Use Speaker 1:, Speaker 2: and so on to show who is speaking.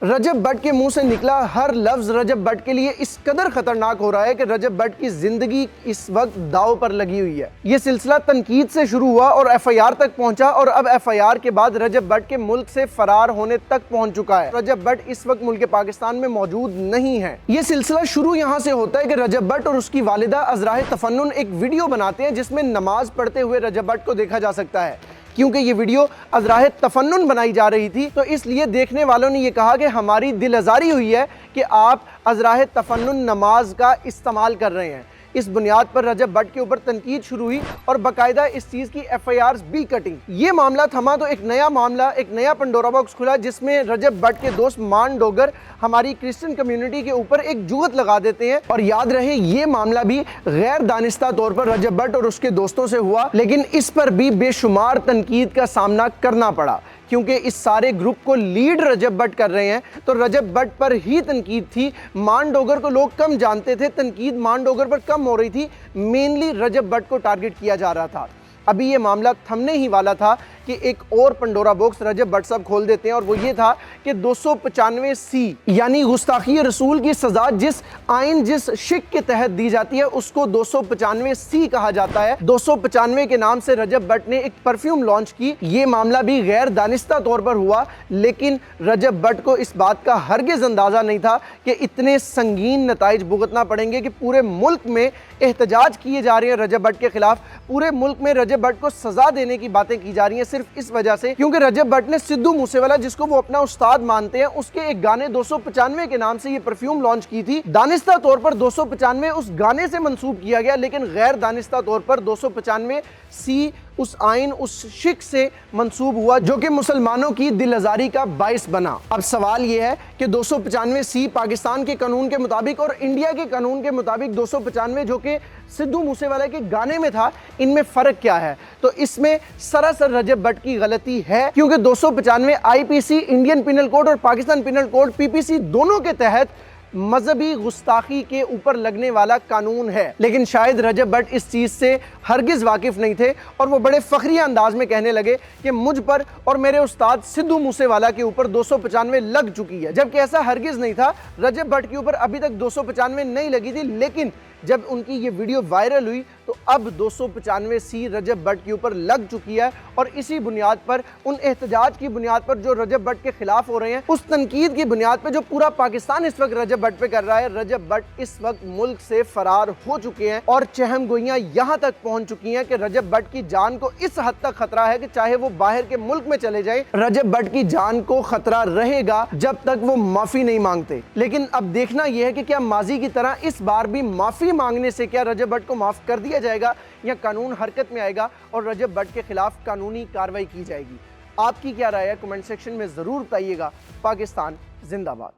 Speaker 1: रजब भट्ट के मुंह से निकला हर लफ्ज रजब भट्ट के लिए इस कदर खतरनाक हो रहा है कि रजब भट्ट की जिंदगी इस वक्त दाव पर लगी हुई है। ये सिलसिला तनकीद से शुरू हुआ और एफआईआर तक पहुंचा और अब एफआईआर के बाद रजब भट्ट के मुल्क से फरार होने तक पहुंच चुका है। रजब भट्ट इस वक्त मुल्क पाकिस्तान में मौजूद नहीं है। ये सिलसिला शुरू यहाँ से होता है कि रजब भट्ट और उसकी वालिदा अजराह तफन्नुन एक वीडियो बनाते हैं जिसमें नमाज पढ़ते हुए रजब भट्ट को देखा जा सकता है। क्योंकि ये वीडियो अजराह तफन्नुन बनाई जा रही थी तो इसलिए देखने वालों ने ये कहा कि हमारी दिल आज़ारी हुई है कि आप अजराह तफन्नुन नमाज का इस्तेमाल कर रहे हैं। इस बुनियाद पर रजब भट्ट के ऊपर तनकीद शुरू हुई और बाकायदा इस चीज़ की एफआईआर भी कटी। ये मामला थमा तो एक नया मामला, एक नया पंडोरा बॉक्स खुला जिसमें रजब भट्ट के दोस्त मान डोगर हमारी क्रिश्चियन कम्युनिटी के ऊपर एक जुगत लगा देते हैं। और याद रहे ये मामला भी गैर दानिस्ता तौर पर रजब भट्ट और उसके दोस्तों से हुआ, लेकिन इस पर भी बेशुमार तनकीद का सामना करना पड़ा क्योंकि इस सारे ग्रुप को लीड रजब भट्ट कर रहे हैं। तो रजब भट्ट पर ही तनकीद थी। मान डोगर को लोग कम जानते थे, तनकीद मान डोगर पर कम हो रही थी। मेनली रजब भट्ट को टारगेट किया जा रहा था। अभी ये मामला थमने ही वाला था कि एक और पंडोरा बॉक्स रजब भट्ट साहब खोल देते हैं और वो ये था कि 295C यानी गुस्ताखी रसूल की सजा जिस आइन जिस शिक के तहत दी जाती है उसको 295C कहा जाता है। 295 के नाम से रजब भट्ट ने एक परफ्यूम लॉन्च की। ये मामला भी गैर दानिस्ता तौर पर हुआ, लेकिन रजब भट्ट को इस बात का हरगिज अंदाजा नहीं था कि इतने संगीन नताइज भुगतना पड़ेंगे कि पूरे मुल्क में एहतजाज किए जा रहे हैं रजब भट्ट के खिलाफ। पूरे मुल्क में रजब भट्ट को सजा देने की बातें की जा रही हैं सिर्फ इस वजह से क्योंकि रजब भट्ट ने सिद्धू मूसेवाला, जिसको वो अपना उस्ताद मानते हैं, उसके एक गाने 295 के नाम से ये परफ्यूम लॉन्च की थी। दानिस्ता तौर पर 295 उस गाने से मंसूब किया गया, लेकिन गैर दानिस्ता तौर पर 295C उस आइन उस शिक से मंसूब हुआ जो कि मुसलमानों की दिल आज़ारी का बाइस बना। अब सवाल यह है कि 295C पाकिस्तान के कानून के मुताबिक और इंडिया के कानून के मुताबिक 295 जो कि सिद्धू मूसेवाला के गाने में था, इनमें फ़र्क क्या है? तो इसमें सरासर रजब भट्ट की गलती है क्योंकि 295 आईपीसी, इंडियन पिनल कोड और पाकिस्तान पिनल कोड पीपीसी दोनों के तहत मजहबी गुस्ताखी के ऊपर लगने वाला कानून है। लेकिन शायद रजब भट्ट इस चीज़ से हरगिज़ वाकिफ़ नहीं थे और वो बड़े फ़ख्रिया अंदाज में कहने लगे कि मुझ पर और मेरे उस्ताद सिद्धू मूसेवाला के ऊपर 295 लग चुकी है, जबकि ऐसा हरगिज़ नहीं था। रजब भट्ट के ऊपर अभी तक 295 नहीं लगी थी, लेकिन जब उनकी ये वीडियो वायरल हुई तो अब 295C रजब भट्ट के ऊपर लग चुकी है। और इसी बुनियाद पर, उन एहतजाज की बुनियाद पर जो रजब भट्ट के खिलाफ हो रहे हैं, उस तनकीद की बुनियाद पर जो पूरा पाकिस्तान इस वक्त रजब भट्ट पे कर रहा है, रजब भट्ट इस वक्त मुल्क से फरार हो चुके हैं और चहम गोइयां यहां तक पहुंच चुकी हैं कि रजब भट्ट की जान को इस हद तक खतरा है कि चाहे वो बाहर के मुल्क में चले जाए, रजब भट्ट की जान को खतरा रहेगा जब तक वो माफी नहीं मांगते। लेकिन अब देखना यह है कि क्या माजी की तरह इस बार भी माफी मांगने से क्या रजब भट्ट को माफ कर दिया जाएगा या कानून हरकत में आएगा और रजब भट्ट के खिलाफ कानूनी कार्रवाई की जाएगी? आपकी क्या राय है? कमेंट सेक्शन में जरूर बताइएगा। पाकिस्तान जिंदाबाद।